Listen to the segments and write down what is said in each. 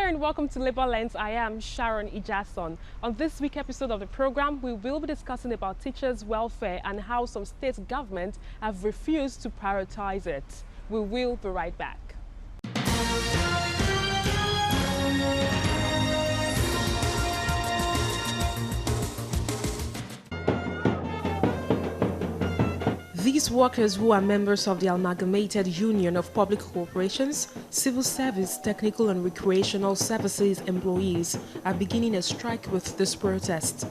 Hi and welcome to Labour Lens. I am Sharon Ijason. On this week's episode of the program, we will be discussing about teachers' welfare and how some state governments have refused to prioritize it. We will be right back. These workers, who are members of the Amalgamated Union of Public Corporations, Civil Service, Technical and Recreational Services employees, are beginning a strike with this protest.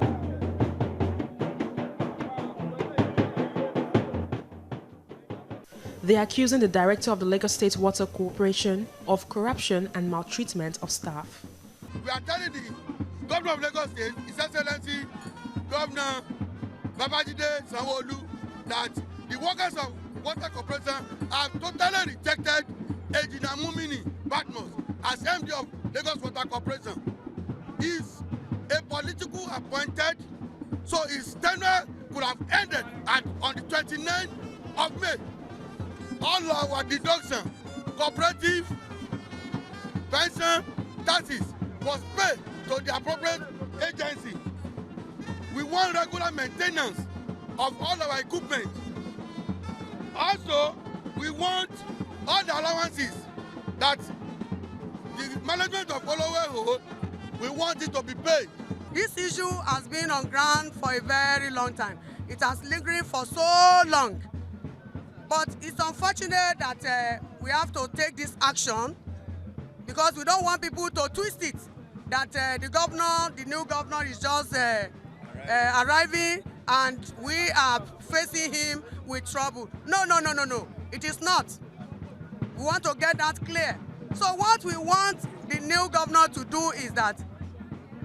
They are accusing the director of the Lagos State Water Corporation of corruption and maltreatment of staff. We are telling the governor of Lagos State, His Excellency Governor Babajide Sanwo-Olu, that the workers of Water Corporation have totally rejected Ejina Mumini Badmus as MD of Lagos Water Corporation. He is a political appointed, so his tenure could have ended on the 29th of May. All our deduction, cooperative, pension, taxes was paid to the appropriate agency. We want regular maintenance of all our equipment. Also, we want all the allowances that the management of Olowe hold, we want it to be paid. This issue has been on ground for a very long time. It has lingering for so long. But it's unfortunate that we have to take this action because we don't want people to twist it, that the new governor is just arriving and we are facing him with trouble. No. It is not. We want to get that clear. So what we want the new governor to do is that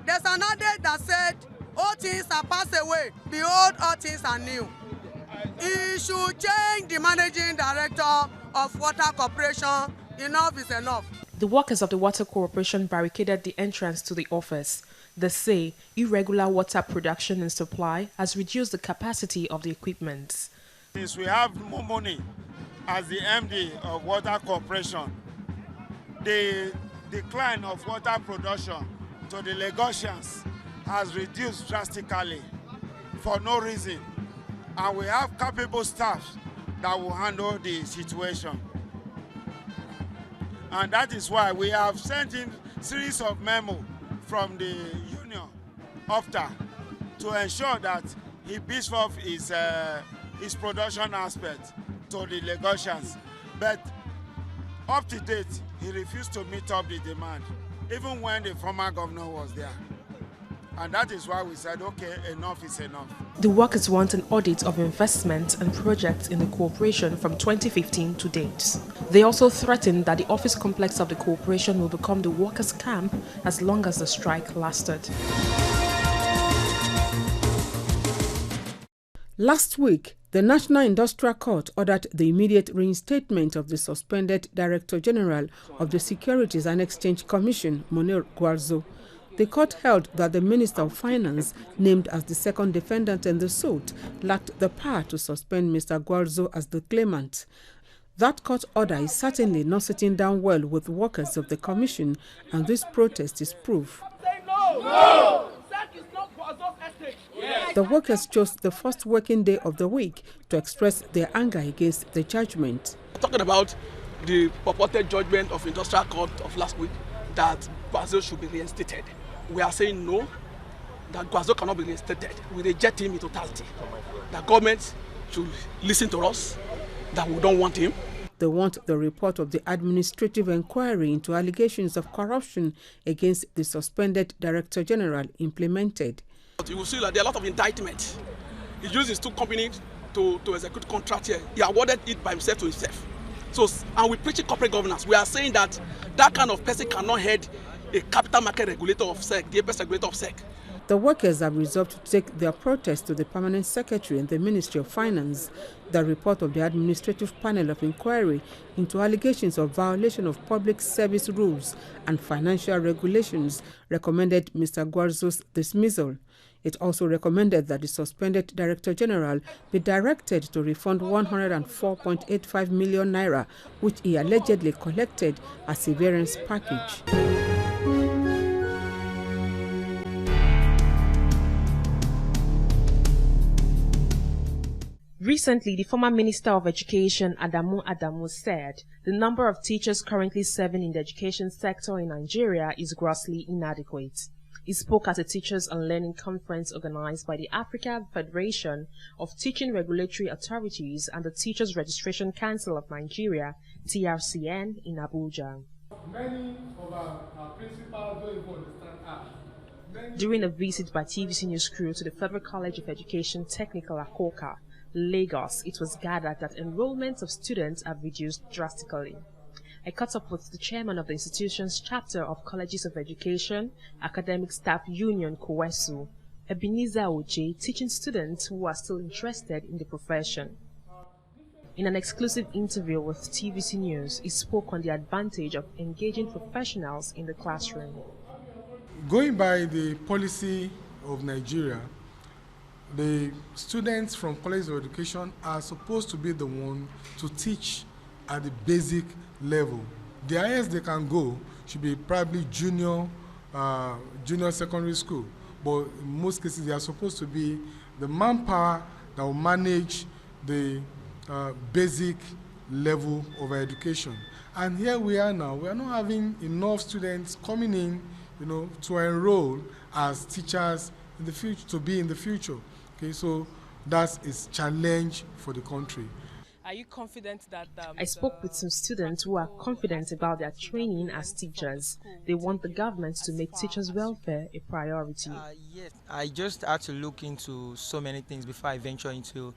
there's an adage that said, all things are passed away, behold, all things are new. He should change the managing director of Water Corporation. Enough is enough. The workers of the Water Corporation barricaded the entrance to the office. They say irregular water production and supply has reduced the capacity of the equipment. Since we have more money as the MD of Water Corporation, the decline of water production to the Lagosians has reduced drastically for no reason. And we have capable staff that will handle the situation. And that is why we have sent in a series of memos from the union OFTA to ensure that he beefs up his production aspect to the Lagosians. But up to date, he refused to meet up the demand, even when the former governor was there. And that is why we said, okay, enough is enough. The workers want an audit of investments and projects in the corporation from 2015 to date. They also threatened that the office complex of the corporation will become the workers' camp as long as the strike lasted. Last week, the National Industrial Court ordered the immediate reinstatement of the suspended Director General of the Securities and Exchange Commission, Munir Gwarzo. The court held that the Minister of Finance, named as the second defendant in the suit, lacked the power to suspend Mr. Gwarzo as the claimant. That court order is certainly not sitting down well with workers of the commission, and this protest is proof. No! The workers chose the first working day of the week to express their anger against the judgment. Talking about the purported judgment of Industrial Court of last week that Gwarzo should be reinstated. We are saying no, that Gwarzo cannot be reinstated. We reject him in totality. The government should listen to us, that we don't want him. They want the report of the administrative inquiry into allegations of corruption against the suspended Director General implemented. You will see that there are a lot of indictments. He used his two companies to execute contract here. He awarded it by himself to himself. So, and we preach corporate governance. We are saying that that kind of person cannot head a capital market regulator of SEC, the apex regulator of SEC. The workers have resolved to take their protest to the Permanent Secretary and the Ministry of Finance. The report of the Administrative Panel of Inquiry into allegations of violation of public service rules and financial regulations recommended Mr. Gwarzo's dismissal. It also recommended that the suspended Director General be directed to refund 104.85 million naira, which he allegedly collected as a severance package. Recently, the former Minister of Education, Adamu, said the number of teachers currently serving in the education sector in Nigeria is grossly inadequate. He spoke at a Teachers and Learning Conference organized by the African Federation of Teaching Regulatory Authorities and the Teachers Registration Council of Nigeria, TRCN, in Abuja. Many of our principals don't even understand art. During a visit by TVC News crew to the Federal College of Education Technical Akoka, Lagos, it was gathered that enrollment of students have reduced drastically. I caught up with the chairman of the institution's chapter of Colleges of Education, Academic Staff Union, Kowesu, Ebenezer Oje, teaching students who are still interested in the profession. In an exclusive interview with TVC News, he spoke on the advantage of engaging professionals in the classroom. Going by the policy of Nigeria, the students from College of Education are supposed to be the one to teach at the basic level. The highest they can go should be probably junior secondary school. But in most cases, they are supposed to be the manpower that will manage the basic level of education. And here we are now. We are not having enough students coming in, to enroll as teachers in the future, to be in the future. Okay, so that's a challenge for the country. Are you confident that... I spoke with some students who are confident about their training as teachers. They want the government to make teachers' welfare a priority. Yes, I just had to look into so many things before I venture into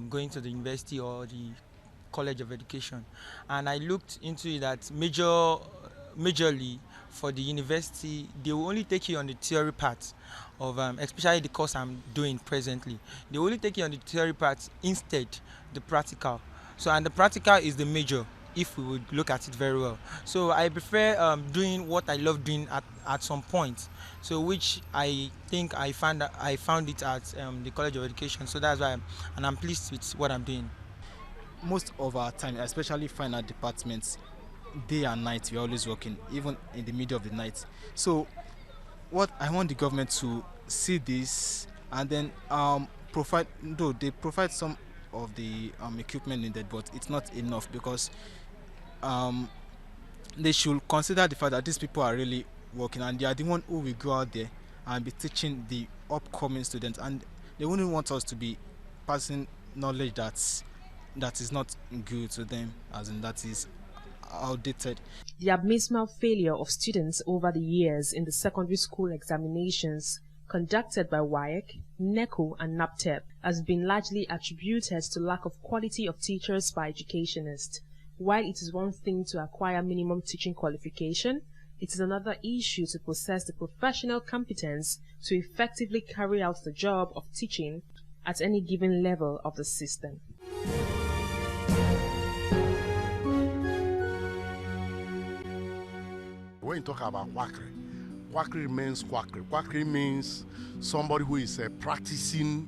going to the university or the College of Education. And I looked into it that majorly for the university, they will only take you on the theory part of, especially the course I'm doing presently. They will only take you on the theory part instead the practical. So, and the practical is the major, if we would look at it very well. So I prefer doing what I love doing at some point. So which I think I found it at the College of Education. So that's why I'm pleased with what I'm doing. Most of our time, especially final departments, day and night, we're always working, even in the middle of the night. So what I want the government to see this and then they provide some of the equipment needed, but it's not enough because they should consider the fact that these people are really working and they are the one who will go out there and be teaching the upcoming students, and they wouldn't want us to be passing knowledge that is not good to them, as in that is outdated. The abysmal failure of students over the years in the secondary school examinations conducted by WAEC, NECO and NAPTEP has been largely attributed to lack of quality of teachers by educationists. While it is one thing to acquire minimum teaching qualification, it is another issue to possess the professional competence to effectively carry out the job of teaching at any given level of the system. When you talk about quackery, quackery means quackery. Quackery means somebody who is practicing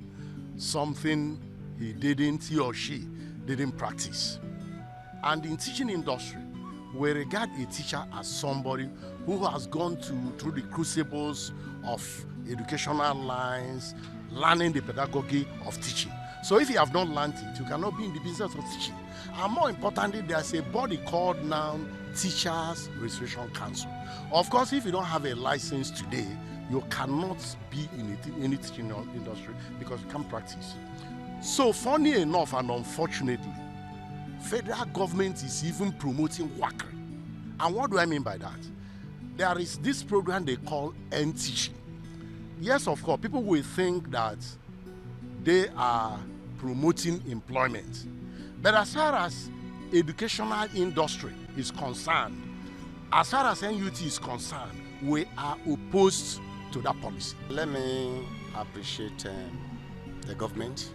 something he or she didn't practice. And in teaching industry, we regard a teacher as somebody who has gone through the crucibles of educational lines, learning the pedagogy of teaching. So if you have not learned it, you cannot be in the business of teaching. And more importantly, there's a body called now Teachers Registration Council. Of course, if you don't have a license today, you cannot be in any teaching industry because you can't practice. So funny enough and unfortunately, federal government is even promoting quackery. And what do I mean by that? There is this program they call N-Teaching. Yes, of course, people will think that they are promoting employment. But as far as educational industry is concerned, as far as NUT is concerned, we are opposed to that policy. Let me appreciate the government,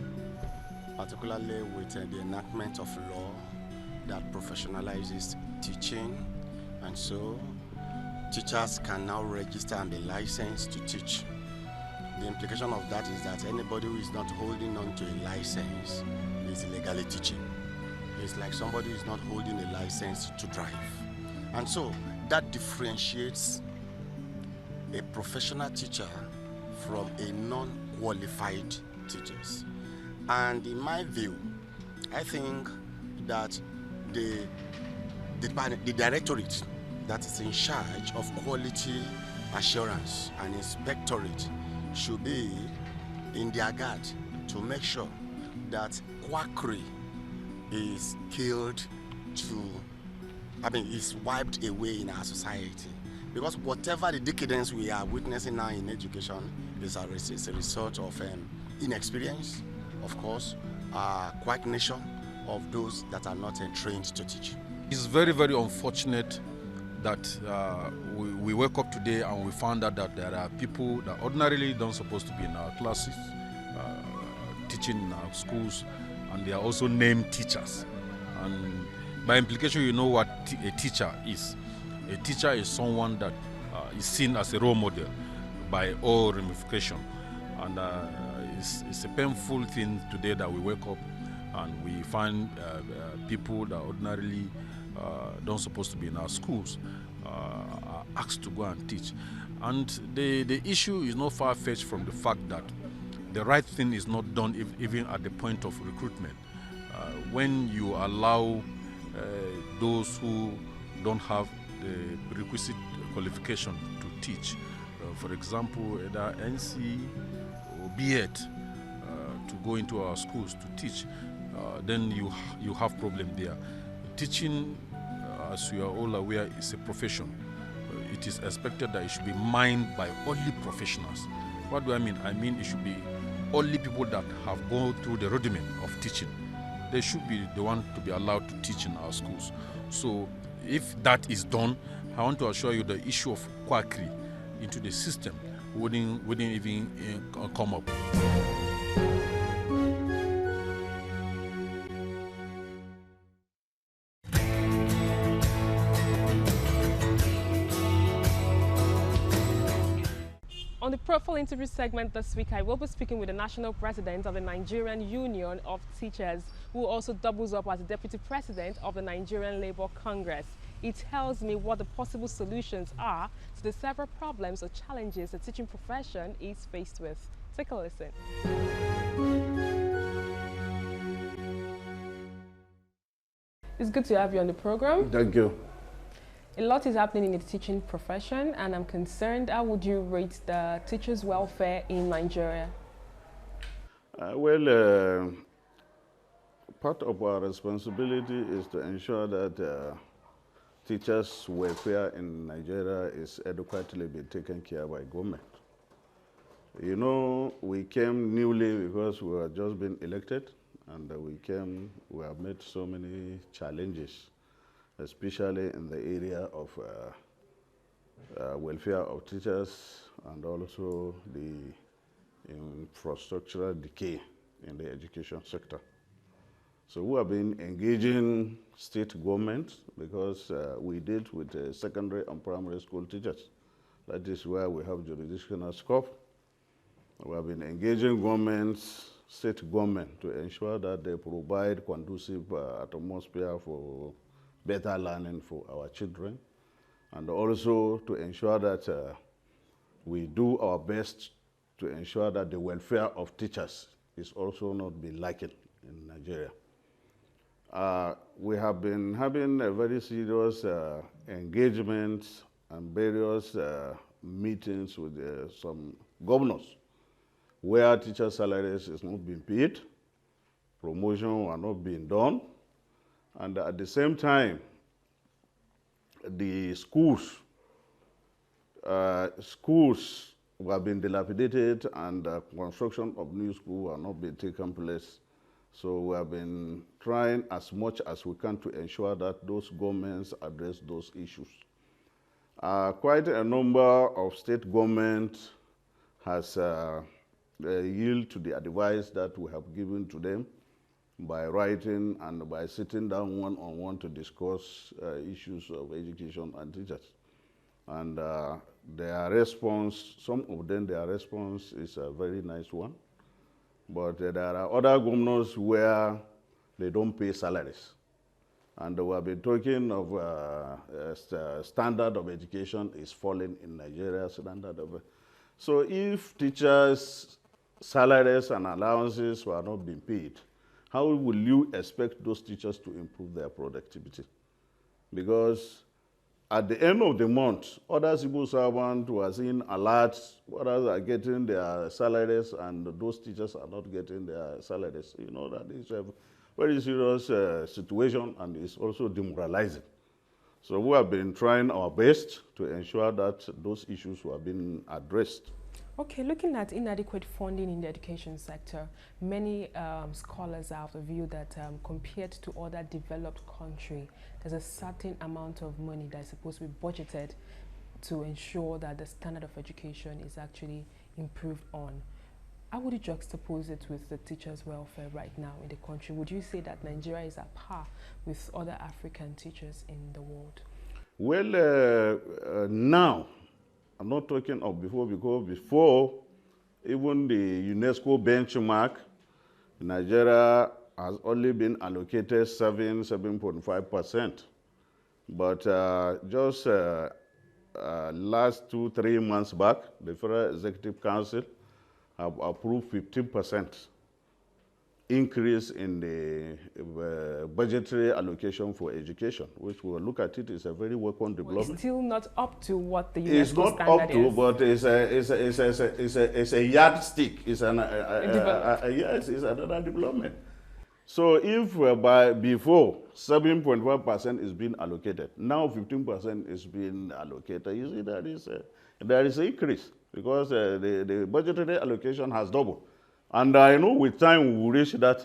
particularly with the enactment of law that professionalizes teaching, and so teachers can now register and be licensed to teach. The implication of that is that anybody who is not holding on to a license is illegally teaching. It's like somebody who is not holding a license to drive. And so that differentiates a professional teacher from a non-qualified teacher. And in my view, I think that the directorate that is in charge of quality assurance and inspectorate should be in their guard to make sure that quackery is killed is wiped away in our society. Because whatever the decadence we are witnessing now in education is a result of inexperience, of course, quacknation of those that are not trained to teach. It's very, very unfortunate that we woke up today and we found out that there are people that ordinarily don't supposed to be in our classes, teaching in our schools, and they are also named teachers. And by implication, you know what a teacher is. A teacher is someone that is seen as a role model by all ramifications. And it's a painful thing today that we wake up and we find people that ordinarily don't supposed to be in our schools are asked to go and teach. And the issue is not far-fetched from the fact that the right thing is not done even at the point of recruitment. When you allow those who don't have the requisite qualification to teach, for example, either NC or BEd, to go into our schools to teach, then you have problem there. Teaching, as you are all aware, is a profession. It is expected that it should be mined by only professionals. What do I mean? I mean it should be only people that have gone through the rudiment of teaching. They should be the one to be allowed to teach in our schools. So if that is done, I want to assure you the issue of quackery into the system wouldn't even come up. On the Profile interview segment this week, I will be speaking with the National President of the Nigerian Union of Teachers, who also doubles up as the Deputy President of the Nigerian Labour Congress. He tells me what the possible solutions are to the several problems or challenges the teaching profession is faced with. Take a listen. It's good to have you on the program. Thank you. A lot is happening in the teaching profession, and I'm concerned, how would you rate the teachers' welfare in Nigeria? Part of our responsibility is to ensure that teachers' welfare in Nigeria is adequately being taken care of by government. You know, we came newly because we had just been elected, and we have met so many challenges, especially in the area of welfare of teachers and also the infrastructural decay in the education sector. So we have been engaging state government because we deal with secondary and primary school teachers. That is where we have jurisdictional scope. We have been engaging governments, state government, to ensure that they provide conducive atmosphere for better learning for our children, and also to ensure that we do our best to ensure that the welfare of teachers is also not be lacking in Nigeria. We have been having a very serious engagement and various meetings with some governors where teacher salaries is not being paid, promotion are not being done, and at the same time, the schools have been dilapidated and construction of new schools are not being taken place. So we have been trying as much as we can to ensure that those governments address those issues. Quite a number of state governments has yielded to the advice that we have given to them by writing and by sitting down one-on-one to discuss issues of education and teachers. And their response, some of them, their response is a very nice one. But there are other governors where they don't pay salaries. And we have been talking of standard of education is falling in Nigeria, so if teachers' salaries and allowances were not being paid, how will you expect those teachers to improve their productivity? Because at the end of the month, other civil servants who are seeing alerts, others are getting their salaries, and those teachers are not getting their salaries. You know, that is a very serious situation, and it's also demoralizing. So we have been trying our best to ensure that those issues have been addressed. Okay, looking at inadequate funding in the education sector, many scholars are of the view that compared to other developed countries, there's a certain amount of money that is supposed to be budgeted to ensure that the standard of education is actually improved on. How would you juxtapose it with the teachers' welfare right now in the country? Would you say that Nigeria is at par with other African teachers in the world? Well, now, I'm not talking of before, because before, even the UNESCO benchmark, Nigeria has only been allocated 7.5%. But just last 2-3 months back, the Federal Executive Council have approved 15% increase in the budgetary allocation for education, which we'll look at it as a very welcome development. It's still not up to what the UNESCO it's not standard up to, is. but it's a yardstick. It's yes, it's another development. So if before 7.5% is being allocated, now 15% is being allocated, you see there is an increase, because the budgetary allocation has doubled. And I know with time we will reach that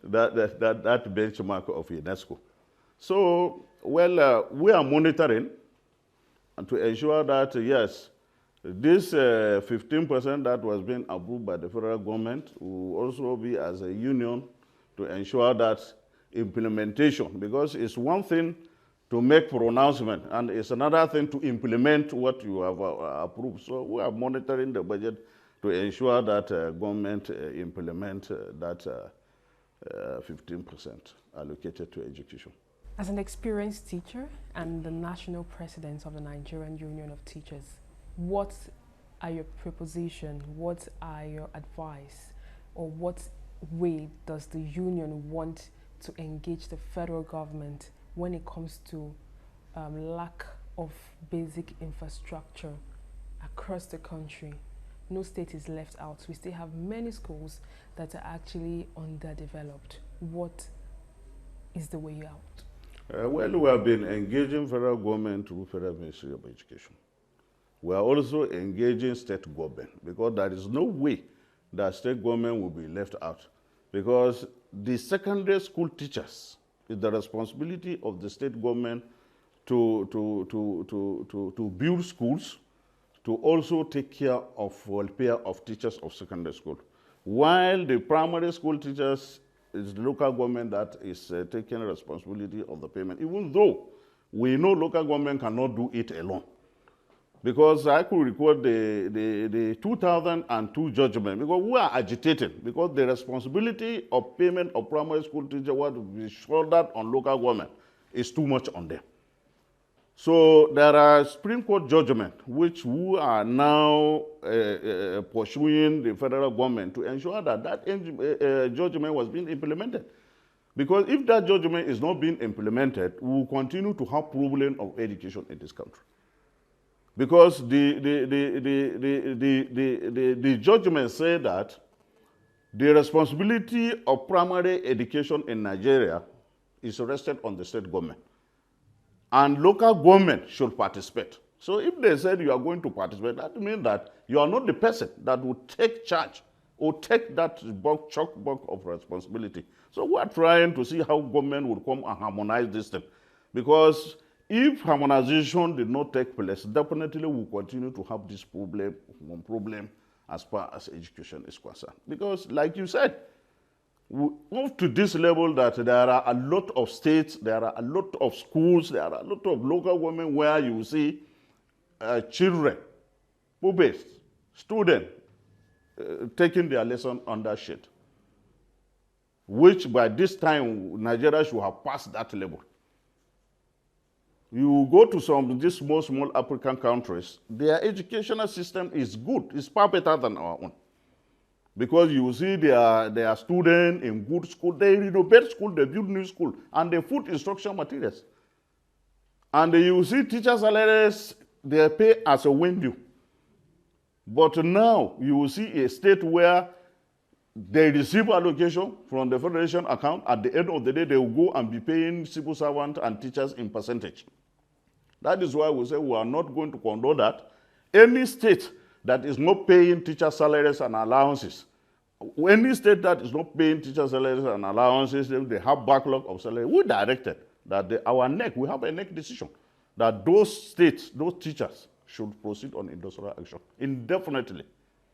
benchmark of UNESCO. So, well, we are monitoring and to ensure that, yes, this 15% that was being approved by the federal government will also be as a union to ensure that implementation, because it's one thing to make pronouncement and it's another thing to implement what you have approved. So we are monitoring the budget to ensure that government implement that 15% allocated to education. As an experienced teacher and the national president of the Nigerian Union of Teachers, what are your propositions, what are your advice, or what way does the union want to engage the federal government when it comes to lack of basic infrastructure across the country? No state is left out. We still have many schools that are actually underdeveloped. What is the way out? Well, we have been engaging federal government through Federal Ministry of Education. We are also engaging state government, because there is no way that state government will be left out, because the secondary school teachers is the responsibility of the state government to build schools, to also take care of welfare of teachers of secondary school. While the primary school teachers, is the local government that is taking responsibility of the payment, even though we know local government cannot do it alone. Because I could record the 2002 judgment, because we are agitated, because the responsibility of payment of primary school teacher was to be shouldered on local government is too much on them. So there are Supreme Court judgment which we are now pursuing the federal government to ensure that judgment was being implemented. Because if that judgment is not being implemented, we will continue to have problem of education in this country. Because the judgment said that the responsibility of primary education in Nigeria is rested on the state government. And local government should participate. So if they said you are going to participate, that means that you are not the person that will take charge or take that bulk of responsibility. So we are trying to see how government will come and harmonize this thing. Because if harmonization did not take place, definitely we will continue to have this problem as far as education is concerned. Because like you said, we move to this level that there are a lot of states, there are a lot of schools, there are a lot of local government where you see children, pupils, students taking their lesson under shade, which by this time Nigeria should have passed that level. You go to some of these small African countries, their educational system is good, it's far better than our own. Because you see their students in good school, they renovate school, they build new school, and they put instruction materials. And you see teacher salaries, they pay as a window. But now you will see a state where they receive allocation from the federation account. At the end of the day, they will go and be paying civil servants and teachers in percentage. That is why we say we are not going to condone that. Any state that is not paying teacher salaries and allowances, any state that is not paying teacher salaries and allowances, they have backlog of salary. We directed that we have a NEC decision that those states, those teachers should proceed on industrial action indefinitely.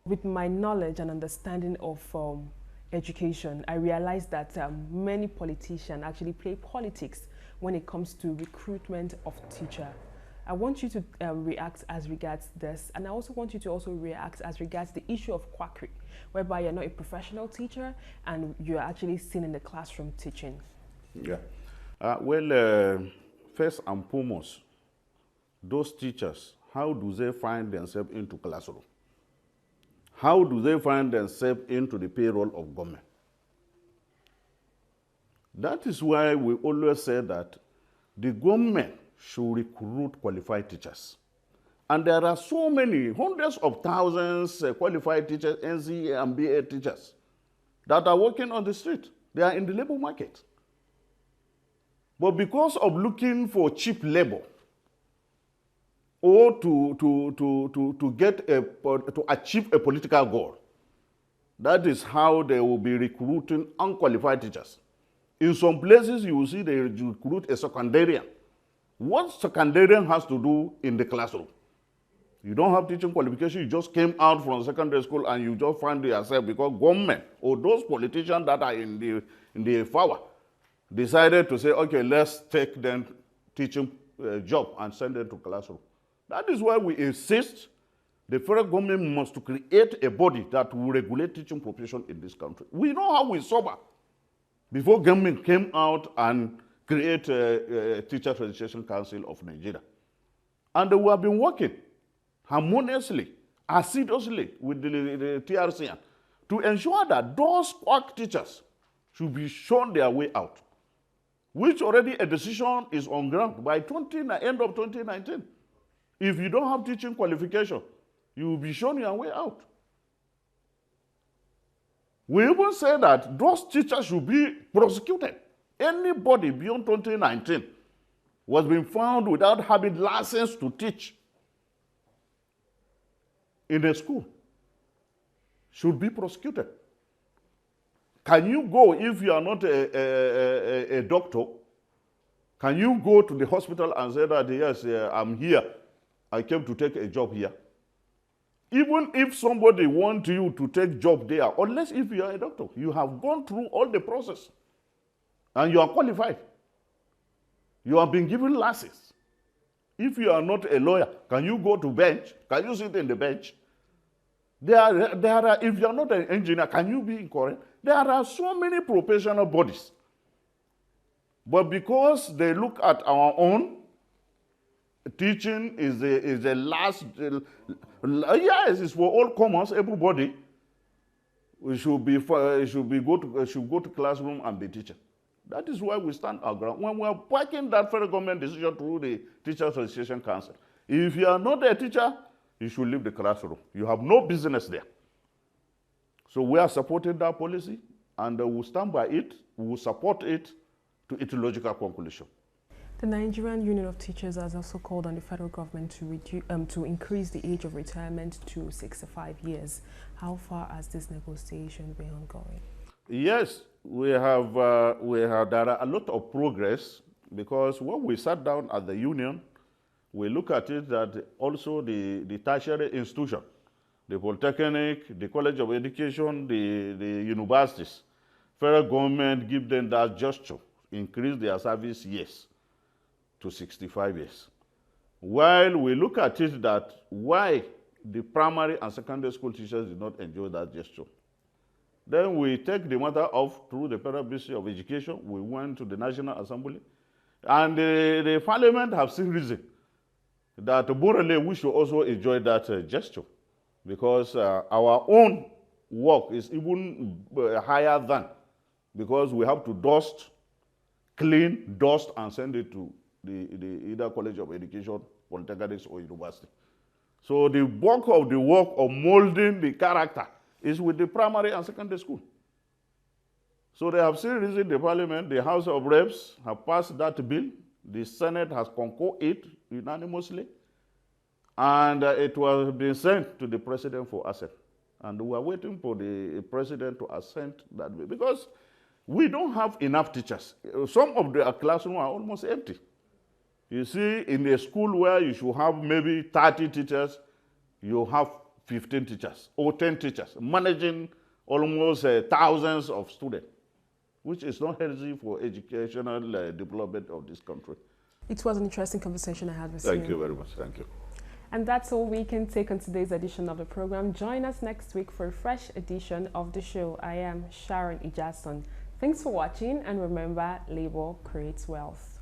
With my knowledge and understanding of education, I realized that many politicians actually play politics when it comes to recruitment of teacher. I want you to react as regards this, and I also want you to also react as regards the issue of quackery, whereby you're not a professional teacher and you're actually seen in the classroom teaching. Yeah. First and foremost, those teachers, how do they find themselves into classroom? How do they find themselves into the payroll of government? That is why we always say that the government should recruit qualified teachers. And there are so many, hundreds of thousands qualified teachers, NCE and BA teachers, that are working on the street. They are in the labor market. But because of looking for cheap labor, or to achieve a political goal, that is how they will be recruiting unqualified teachers. In some places, you will see they recruit a secondarian. What secondarian has to do in the classroom? You don't have teaching qualification, you just came out from secondary school and you just find yourself because government or those politicians that are in the power decided to say, okay, let's take them teaching job and send them to classroom. That is why we insist the federal government must create a body that will regulate teaching profession in this country. We know how we suffer before government came out and create a Teachers Registration Council of Nigeria. And we have been working harmoniously, assiduously with the TRCN to ensure that those quack teachers should be shown their way out, which already a decision is on ground by end of 2019. If you don't have teaching qualification, you will be shown your way out. We even say that those teachers should be prosecuted. Anybody beyond 2019 was being found without having license to teach in a school should be prosecuted. Can you go, if you are not a doctor, can you go to the hospital and say that, yes, I'm here, I came to take a job here? Even if somebody wants you to take job there, unless if you are a doctor, you have gone through all the process and you are qualified. You have been given license. If you are not a lawyer, can you go to bench? Can you sit in the bench? There are, if you are not an engineer, can you be in current? There are so many professional bodies. But because they look at our own, teaching is the last, yes, it's for all comers, everybody. We should go to classroom and be teaching. That is why we stand our ground. When we are backing that federal government decision through the Teachers Registration Council, if you are not a teacher, you should leave the classroom. You have no business there. So we are supporting that policy, and we will stand by it. We will support it to its logical conclusion. The Nigerian Union of Teachers has also called on the federal government to increase the age of retirement to 65 years. How far has this negotiation been ongoing? Yes, there are a lot of progress, because when we sat down at the union, we look at it that also the tertiary institution, the polytechnic, the college of education, the universities, federal government give them that gesture, increase their service years to 65 years. While we look at it that why the primary and secondary school teachers did not enjoy that gesture. Then we take the matter up through the Federal Ministry of Education. We went to the National Assembly, and the Parliament have seen reason that morally we should also enjoy that gesture, because our own work is even higher than, because we have to dust, clean, dust, and send it to the either College of Education, Polytechnics, or University. So the bulk of the work of molding the character is with the primary and secondary school. So they have seen reason the Parliament, the House of Reps have passed that bill. The Senate has concurred it unanimously. And it was been sent to the President for assent. And we are waiting for the President to assent that bill, because we don't have enough teachers. Some of the classrooms are almost empty. You see, in a school where you should have maybe 30 teachers, you have 15 teachers or 10 teachers managing almost thousands of students, which is not healthy for educational development of this country. It was an interesting conversation I had with you. Thank you very much. Thank you. And that's all we can take on today's edition of the program. Join us next week for a fresh edition of the show. I am Sharon Ijason. Thanks for watching, and remember, labor creates wealth.